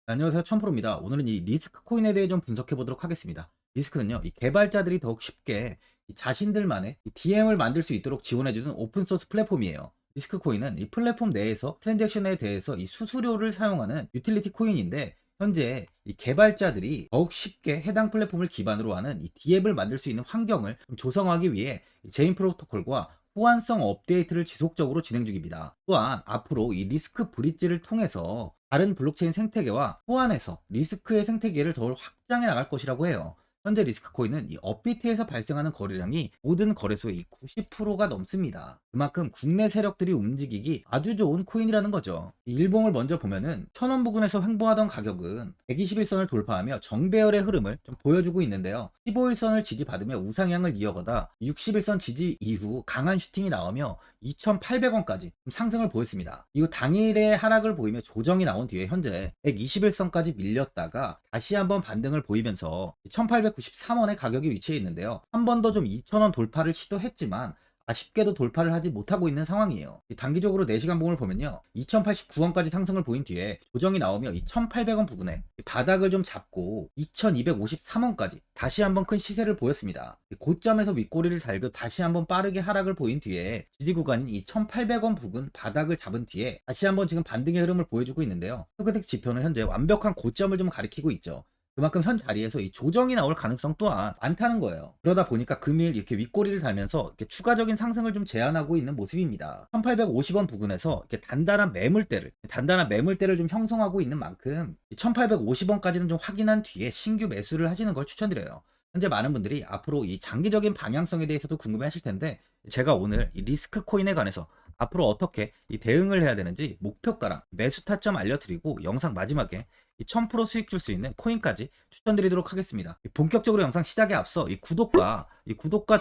안녕하세요. 천프로입니다. 오늘은 이 리스크 코인에 대해 좀 분석해 보도록 하겠습니다. 리스크는요, 이 개발자들이 더욱 쉽게 이 자신들만의 이 DM을 만들 수 있도록 지원해주는 오픈소스 플랫폼이에요. 리스크 코인은 이 플랫폼 내에서 트랜잭션에 대해서 이 수수료를 사용하는 유틸리티 코인인데, 현재 이 개발자들이 더욱 쉽게 해당 플랫폼을 기반으로 하는 이 DM을 만들 수 있는 환경을 좀 조성하기 위해 이 제인 프로토콜과 호환성 업데이트를 지속적으로 진행 중입니다. 또한 앞으로 이 리스크 브릿지를 통해서 다른 블록체인 생태계와 호환해서 리스크의 생태계를 더 확장해 나갈 것이라고 해요. 현재 리스크 코인은 이 업비트에서 발생하는 거래량이 모든 거래소의 90%가 넘습니다. 그만큼 국내 세력들이 움직이기 아주 좋은 코인이라는 거죠. 이 일봉을 먼저 보면은 1000원 부근에서 횡보하던 가격은 121선을 돌파하며 정배열의 흐름을 좀 보여주고 있는데요. 15일선을 지지받으며 우상향을 이어가다 61선 지지 이후 강한 슈팅이 나오며 2,800원까지 상승을 보였습니다. 이후 당일의 하락을 보이며 조정이 나온 뒤에 현재 121선까지 밀렸다가 다시 한번 반등을 보이면서 1,893원의 가격이 위치해 있는데요. 한 번 더 좀 2,000원 돌파를 시도했지만 아쉽게도 돌파를 하지 못하고 있는 상황이에요. 단기적으로 4시간 봉을 보면요, 2089원까지 상승을 보인 뒤에 조정이 나오며 2800원 부근에 바닥을 좀 잡고 2253원까지 다시 한번 큰 시세를 보였습니다. 고점에서 윗꼬리를 달고 다시 한번 빠르게 하락을 보인 뒤에 지지 구간인 2800원 부근 바닥을 잡은 뒤에 다시 한번 지금 반등의 흐름을 보여주고 있는데요. 흑색 지표는 현재 완벽한 고점을 좀 가리키고 있죠. 그만큼 현 자리에서 이 조정이 나올 가능성 또한 많다는 거예요. 그러다 보니까 금일 이렇게 윗꼬리를 달면서 이렇게 추가적인 상승을 좀 제한하고 있는 모습입니다. 1850원 부근에서 이렇게 단단한 매물대를 좀 형성하고 있는 만큼 1850원까지는 좀 확인한 뒤에 신규 매수를 하시는 걸 추천드려요. 현재 많은 분들이 앞으로 이 장기적인 방향성에 대해서도 궁금해 하실 텐데, 제가 오늘 이 리스크 코인에 관해서 앞으로 어떻게 이 대응을 해야 되는지 목표가랑 매수 타점 알려드리고, 영상 마지막에 이 1000% 수익 줄 수 있는 코인까지 추천드리도록 하겠습니다. 본격적으로 영상 시작에 앞서 이 구독과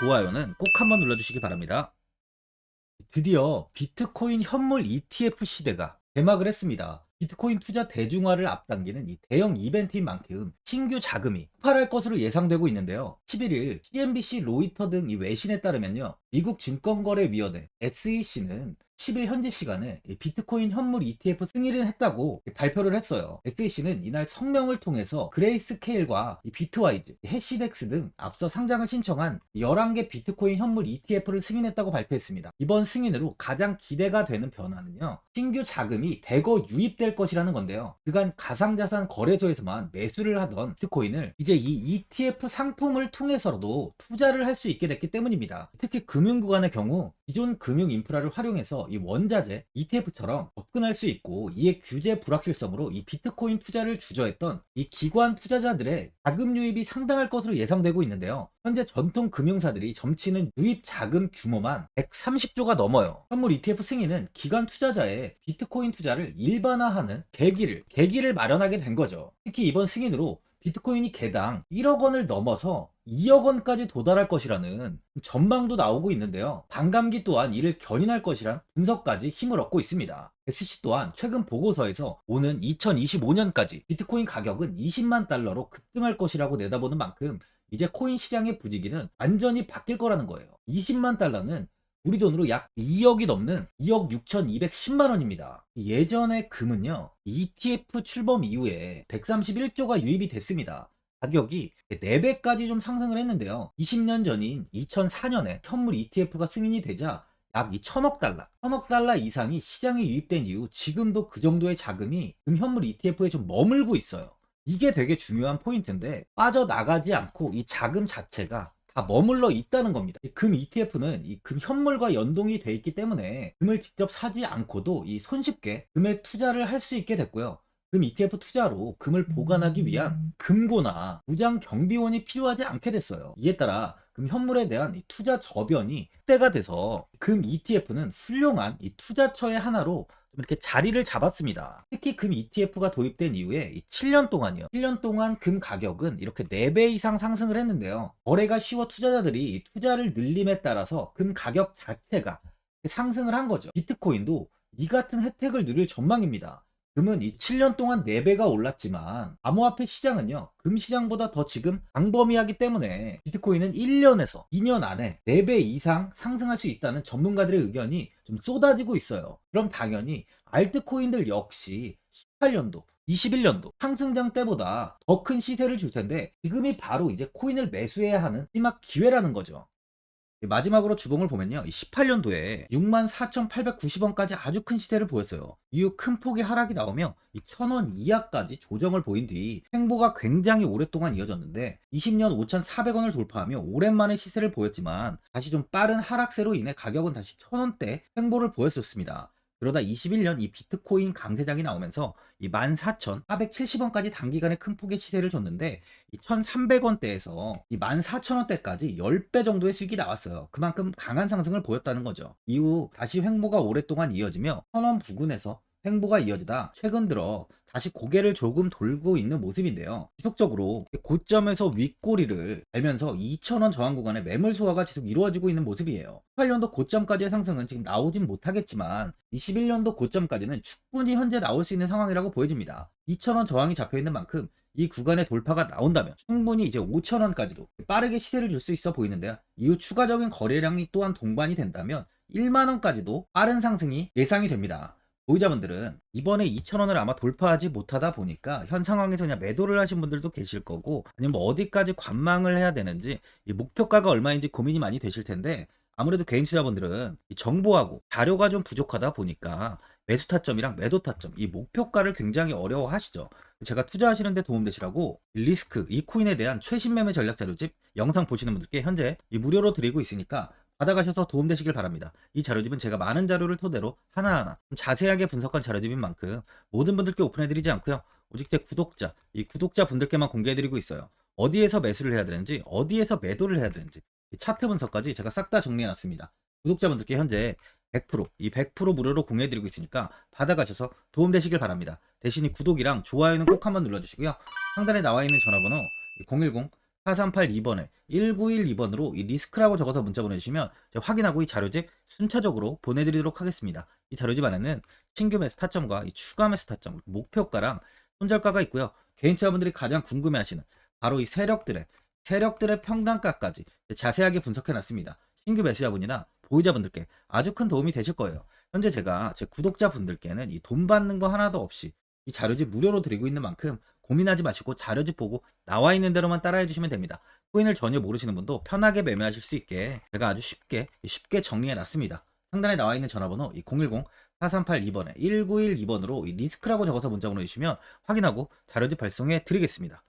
좋아요는 꼭 한번 눌러주시기 바랍니다. 드디어 비트코인 현물 ETF 시대가 개막을 했습니다. 비트코인 투자 대중화를 앞당기는 이 대형 이벤트인 만큼 신규 자금이 폭발할 것으로 예상되고 있는데요. 11일 CNBC, 로이터 등 이 외신에 따르면요, 미국 증권거래위원회 SEC는 10일 현지 시간에 비트코인 현물 ETF 승인을 했다고 발표를 했어요. SEC는 이날 성명을 통해서 그레이스케일과 비트와이즈, 해시덱스 등 앞서 상장을 신청한 11개 비트코인 현물 ETF를 승인했다고 발표했습니다. 이번 승인으로 가장 기대가 되는 변화는요, 신규 자금이 대거 유입될 것이라는 건데요. 그간 가상자산 거래소에서만 매수를 하던 비트코인을 이제 이 ETF 상품을 통해서도 투자를 할 수 있게 됐기 때문입니다. 특히 금융구간의 경우 기존 금융 인프라를 활용해서 이 원자재 ETF처럼 접근할 수 있고, 이에 규제 불확실성으로 이 비트코인 투자를 주저했던 이 기관 투자자들의 자금 유입이 상당할 것으로 예상되고 있는데요. 현재 전통 금융사들이 점치는 유입 자금 규모만 130조가 넘어요. 현물 ETF 승인은 기관 투자자의 비트코인 투자를 일반화하는 계기를 마련하게 된 거죠. 특히 이번 승인으로 비트코인이 개당 1억 원을 넘어서 2억 원까지 도달할 것이라는 전망도 나오고 있는데요. 반감기 또한 이를 견인할 것이란 분석까지 힘을 얻고 있습니다. SC 또한 최근 보고서에서 오는 2025년까지 비트코인 가격은 20만 달러로 급등할 것이라고 내다보는 만큼 이제 코인 시장의 부지기는 완전히 바뀔 거라는 거예요. 20만 달러는 우리 돈으로 약 2억이 넘는 2억 6,210만 원입니다. 예전에 금은요, ETF 출범 이후에 131조가 유입이 됐습니다. 가격이 4배까지 좀 상승을 했는데요. 20년 전인 2004년에 현물 ETF가 승인이 되자 약 1000억 달러 이상이 시장에 유입된 이후 지금도 그 정도의 자금이 금현물 ETF에 좀 머물고 있어요. 이게 되게 중요한 포인트인데, 빠져나가지 않고 이 자금 자체가 다 머물러 있다는 겁니다. 금 ETF는 이 금 현물과 연동이 돼 있기 때문에 금을 직접 사지 않고도 이 손쉽게 금에 투자를 할 수 있게 됐고요. 금 ETF 투자로 금을 보관하기 위한 금고나 무장 경비원이 필요하지 않게 됐어요. 이에 따라 금 현물에 대한 이 투자 저변이 확대가 돼서 금 ETF는 훌륭한 이 투자처의 하나로 이렇게 자리를 잡았습니다. 특히 금 ETF가 도입된 이후에 7년 동안이요. 7년 동안 금 가격은 이렇게 4배 이상 상승을 했는데요. 거래가 쉬워 투자자들이 투자를 늘림에 따라서 금 가격 자체가 상승을 한 거죠. 비트코인도 이 같은 혜택을 누릴 전망입니다. 금은 이 7년 동안 4배가 올랐지만 암호화폐 시장은요, 금 시장보다 더 지금 광범위하기 때문에 비트코인은 1년에서 2년 안에 4배 이상 상승할 수 있다는 전문가들의 의견이 좀 쏟아지고 있어요. 그럼 당연히 알트코인들 역시 18년도 21년도 상승장 때보다 더 큰 시세를 줄 텐데 지금이 바로 이제 코인을 매수해야 하는 마지막 기회라는 거죠. 마지막으로 주봉을 보면요. 18년도에 64,890원까지 아주 큰 시세를 보였어요. 이후 큰 폭의 하락이 나오며 1,000원 이하까지 조정을 보인 뒤 횡보가 굉장히 오랫동안 이어졌는데 20년 5,400원을 돌파하며 오랜만에 시세를 보였지만 다시 좀 빠른 하락세로 인해 가격은 다시 1,000원대 횡보를 보였었습니다. 그러다 21년 이 비트코인 강세장이 나오면서 이 14,470원까지 단기간에 큰 폭의 시세를 줬는데 이 1,300원대에서 이 14,000원대까지 10배 정도의 수익이 나왔어요. 그만큼 강한 상승을 보였다는 거죠. 이후 다시 횡보가 오랫동안 이어지며 1,000원 부근에서 횡보가 이어지다 최근 들어 다시 고개를 조금 돌고 있는 모습인데요. 지속적으로 고점에서 윗꼬리를 달면서 2,000원 저항 구간의 매물 소화가 지속 이루어지고 있는 모습이에요. 18년도 고점까지의 상승은 지금 나오진 못하겠지만 21년도 고점까지는 충분히 현재 나올 수 있는 상황이라고 보여집니다. 2,000원 저항이 잡혀 있는 만큼 이 구간의 돌파가 나온다면 충분히 이제 5,000원까지도 빠르게 시세를 줄 수 있어 보이는데요. 이후 추가적인 거래량이 또한 동반이 된다면 1만원까지도 빠른 상승이 예상이 됩니다. 보유자분들은 이번에 2,000원을 아마 돌파하지 못하다 보니까 현 상황에서 그냥 매도를 하신 분들도 계실 거고, 아니면 뭐 어디까지 관망을 해야 되는지, 이 목표가가 얼마인지 고민이 많이 되실 텐데, 아무래도 개인 투자분들은 이 정보하고 자료가 좀 부족하다 보니까 매수 타점이랑 매도 타점, 이 목표가를 굉장히 어려워 하시죠. 제가 투자하시는데 도움되시라고 리스크, 이 코인에 대한 최신 매매 전략 자료집 영상 보시는 분들께 현재 이 무료로 드리고 있으니까 받아가셔서 도움되시길 바랍니다. 이 자료집은 제가 많은 자료를 토대로 하나하나 좀 자세하게 분석한 자료집인 만큼 모든 분들께 오픈해드리지 않고요. 오직 제 구독자, 이 구독자분들께만 공개해드리고 있어요. 어디에서 매수를 해야 되는지, 어디에서 매도를 해야 되는지, 이 차트 분석까지 제가 싹 다 정리해놨습니다. 구독자분들께 현재 100%, 이 100% 무료로 공유해드리고 있으니까 받아가셔서 도움되시길 바랍니다. 대신 이 구독이랑 좋아요는 꼭 한번 눌러주시고요. 상단에 나와 있는 전화번호 010 4382번에 1912번으로 이 리스크라고 적어서 문자 보내주시면 제가 확인하고 이 자료집 순차적으로 보내드리도록 하겠습니다. 이 자료집 안에는 신규 매수 타점과 이 추가 매수 타점, 목표가랑 손절가가 있고요. 개인 투자분들이 가장 궁금해하시는 바로 이 세력들의 평단가까지 자세하게 분석해놨습니다. 신규 매수자분이나 보유자분들께 아주 큰 도움이 되실 거예요. 현재 제가 제 구독자분들께는 이 돈 받는 거 하나도 없이 이 자료집 무료로 드리고 있는 만큼 고민하지 마시고 자료집 보고 나와 있는 대로만 따라해 주시면 됩니다. 코인을 전혀 모르시는 분도 편하게 매매하실 수 있게 제가 아주 쉽게 정리해 놨습니다. 상단에 나와 있는 전화번호 010 4382번에 1912번으로 리스크라고 적어서 문자 보내주시면 확인하고 자료집 발송해 드리겠습니다.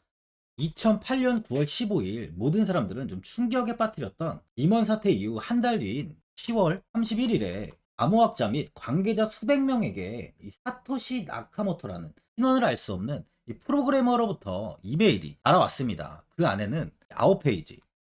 2008년 9월 15일 모든 사람들은 좀 충격에 빠뜨렸던 리먼 사태 이후 한 달 뒤인 10월 31일에 암호학자 및 관계자 수백 명에게 이 사토시 나카모토라는 신원을 알 수 없는 이 프로그래머로부터 이메일이 날아왔습니다. 그 안에는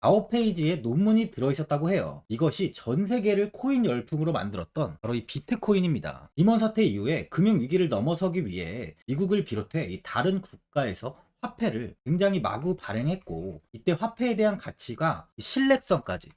9페이지의 논문이 들어있었다고 해요. 이것이 전 세계를 코인 열풍으로 만들었던 바로 이 비트코인입니다. 리먼 사태 이후에 금융위기를 넘어서기 위해 미국을 비롯해 이 다른 국가에서 화폐를 굉장히 마구 발행했고, 이때 화폐에 대한 가치가 신뢰성까지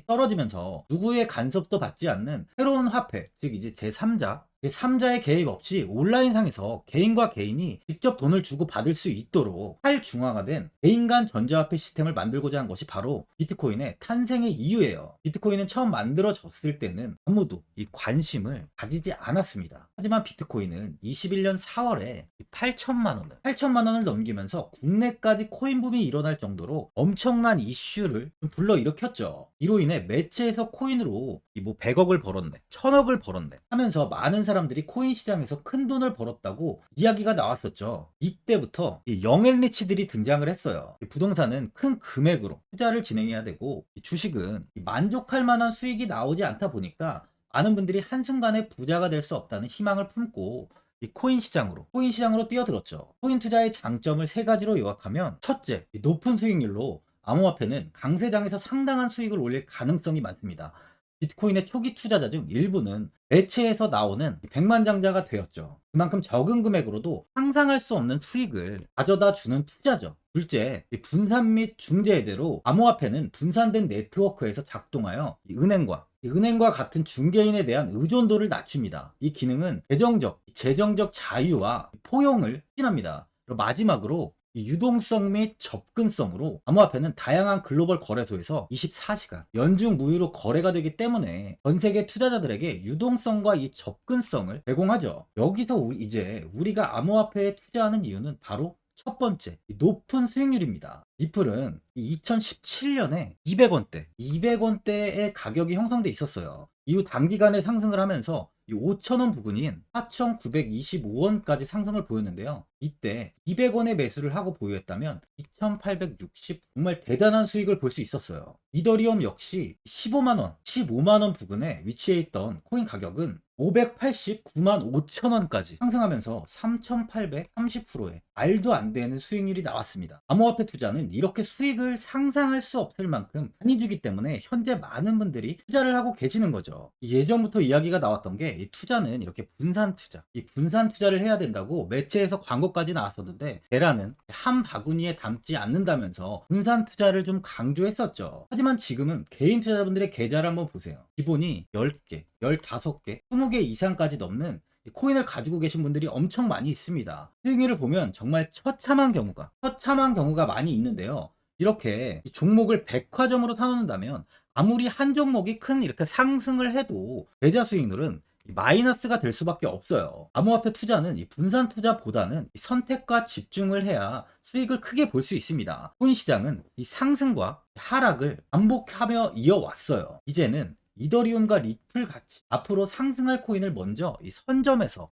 떨어지면서 누구의 간섭도 받지 않는 새로운 화폐, 즉 이제 제3자의 개입 없이 온라인상에서 개인과 개인이 직접 돈을 주고 받을 수 있도록 탈중앙화된 개인 간 전자화폐 시스템을 만들고자 한 것이 바로 비트코인의 탄생의 이유예요. 비트코인은 처음 만들어졌을 때는 아무도 이 관심을 가지지 않았습니다. 하지만 비트코인은 21년 4월에 8천만 원을 넘기면서 국내까지 코인 붐이 일어날 정도로 엄청난 이슈를 불러일으켰죠. 이로 인해 매체에서 코인으로 뭐 100억을 벌었네, 1000억을 벌었네 하면서 많은 사람들이 코인 시장에서 큰 돈을 벌었다고 이야기가 나왔었죠. 이때부터 이 영앤리치들이 등장을 했어요. 부동산은 큰 금액으로 투자를 진행해야 되고, 주식은 만족할 만한 수익이 나오지 않다 보니까 많은 분들이 한순간에 부자가 될 수 없다는 희망을 품고 이 코인 시장으로 뛰어들었죠. 코인 투자의 장점을 세 가지로 요약하면, 첫째, 높은 수익률로 암호화폐는 강세장에서 상당한 수익을 올릴 가능성이 많습니다. 비트코인의 초기 투자자 중 일부는 매체에서 나오는 백만장자가 되었죠. 그만큼 적은 금액으로도 상상할 수 없는 수익을 가져다 주는 투자죠. 둘째, 분산 및 중재 해제로 암호화폐는 분산된 네트워크에서 작동하여 은행과 같은 중개인에 대한 의존도를 낮춥니다. 이 기능은 재정적 자유와 포용을 추진합니다. 마지막으로 이 유동성 및 접근성으로 암호화폐는 다양한 글로벌 거래소에서 24시간 연중 무휴로 거래가 되기 때문에 전 세계 투자자들에게 유동성과 이 접근성을 제공하죠. 여기서 이제 우리가 암호화폐에 투자하는 이유는 바로 첫 번째, 이 높은 수익률입니다. 리플은 2017년에 200원대의 가격이 형성돼 있었어요. 이후 단기간에 상승을 하면서 이 5,000원 부근인 4,925원까지 상승을 보였는데요. 이때 200원에 매수를 하고 보유했다면 2,860 정말 대단한 수익을 볼 수 있었어요. 이더리움 역시 15만원, 15만원 부근에 위치해 있던 코인 가격은 589만 5천원까지 상승하면서 3,830%의 말도 안 되는 수익률이 나왔습니다. 암호화폐 투자는 이렇게 수익을 상상할 수 없을 만큼 많이 주기 때문에 현재 많은 분들이 투자를 하고 계시는 거죠. 예전부터 이야기가 나왔던 게 이 투자는 이렇게 분산 투자, 이 분산 투자를 해야 된다고 매체에서 광고까지 나왔었는데 테라는 한 바구니에 담지 않는다면서 분산 투자를 좀 강조했었죠. 하지만 지금은 개인 투자자분들의 계좌를 한번 보세요. 기본이 10개, 15개, 20개 이상까지 넘는 코인을 가지고 계신 분들이 엄청 많이 있습니다. 수익률을 보면 정말 처참한 경우가 많이 있는데요. 이렇게 이 종목을 백화점으로 사놓는다면 아무리 한 종목이 큰 이렇게 상승을 해도 계좌 수익률은 마이너스가 될 수밖에 없어요. 암호화폐 투자는 이 분산 투자보다는 이 선택과 집중을 해야 수익을 크게 볼 수 있습니다. 코인 시장은 이 상승과 하락을 반복하며 이어왔어요. 이제는 이더리움과 리플 같이 앞으로 상승할 코인을 먼저 이 선점에서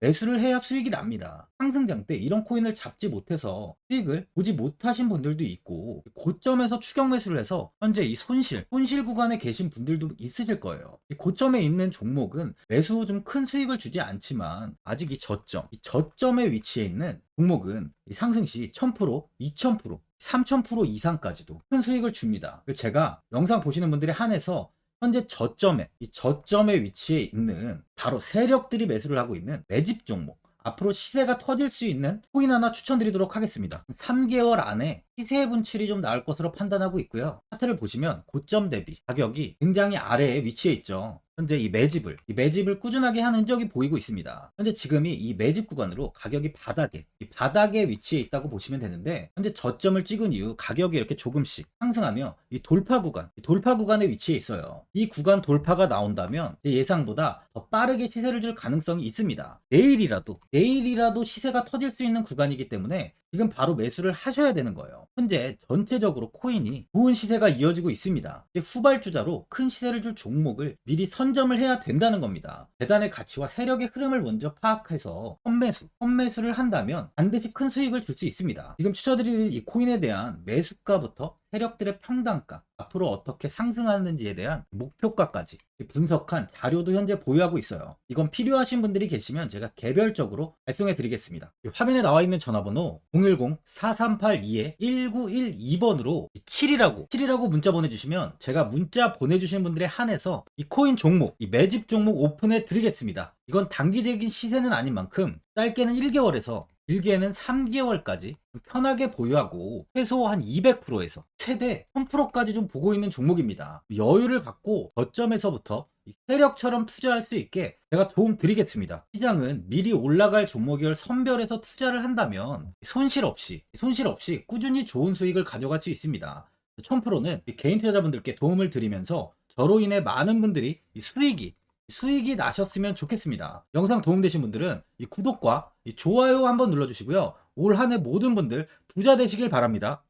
매수를 해야 수익이 납니다. 상승장 때 이런 코인을 잡지 못해서 수익을 보지 못하신 분들도 있고, 고점에서 추격 매수를 해서 현재 이 손실 구간에 계신 분들도 있으실 거예요. 이 고점에 있는 종목은 매수 후 좀 큰 수익을 주지 않지만 아직 이 저점에 위치해 있는 종목은 이 상승 시 1000%, 2000%, 3000% 이상까지도 큰 수익을 줍니다. 제가 영상 보시는 분들에 한해서 현재 저점에 위치해 있는 바로 세력들이 매수를 하고 있는 매집 종목, 앞으로 시세가 터질 수 있는 코인 하나 추천드리도록 하겠습니다. 3개월 안에 시세 분출이 좀 나올 것으로 판단하고 있고요. 차트를 보시면 고점 대비 가격이 굉장히 아래에 위치해 있죠. 현재 이 매집을 꾸준하게 한 흔적이 보이고 있습니다. 현재 지금이 이 매집 구간으로 가격이 바닥에 위치해 있다고 보시면 되는데, 현재 저점을 찍은 이후 가격이 이렇게 조금씩 상승하며 이 돌파 구간에 위치해 있어요. 이 구간 돌파가 나온다면 예상보다 더 빠르게 시세를 줄 가능성이 있습니다. 내일이라도 시세가 터질 수 있는 구간이기 때문에 지금 바로 매수를 하셔야 되는 거예요. 현재 전체적으로 코인이 좋은 시세가 이어지고 있습니다. 후발주자로 큰 시세를 줄 종목을 미리 선점을 해야 된다는 겁니다. 재단의 가치와 세력의 흐름을 먼저 파악해서 선매수를 한다면 반드시 큰 수익을 줄 수 있습니다. 지금 추천드리는 이 코인에 대한 매수가부터 세력들의 평단가, 앞으로 어떻게 상승하는지에 대한 목표가까지 분석한 자료도 현재 보유하고 있어요. 이건 필요하신 분들이 계시면 제가 개별적으로 발송해 드리겠습니다. 화면에 나와 있는 전화번호 010-4382-1912번으로 7이라고 문자 보내주시면 제가 문자 보내주시는 분들에 한해서 이 코인 종목, 이 매집 종목 오픈해 드리겠습니다. 이건 단기적인 시세는 아닌 만큼 짧게는 1개월에서 길게는 3개월까지 편하게 보유하고 최소 한 200%에서 최대 1000%까지 좀 보고 있는 종목입니다. 여유를 갖고 저점에서부터 세력처럼 투자할 수 있게 제가 도움 드리겠습니다. 시장은 미리 올라갈 종목을 선별해서 투자를 한다면 손실 없이 꾸준히 좋은 수익을 가져갈 수 있습니다. 1000%는 개인 투자자분들께 도움을 드리면서 저로 인해 많은 분들이 수익이 나셨으면 좋겠습니다. 영상 도움되신 분들은 이 구독과 이 좋아요 한번 눌러주시고요. 올 한 해 모든 분들 부자 되시길 바랍니다.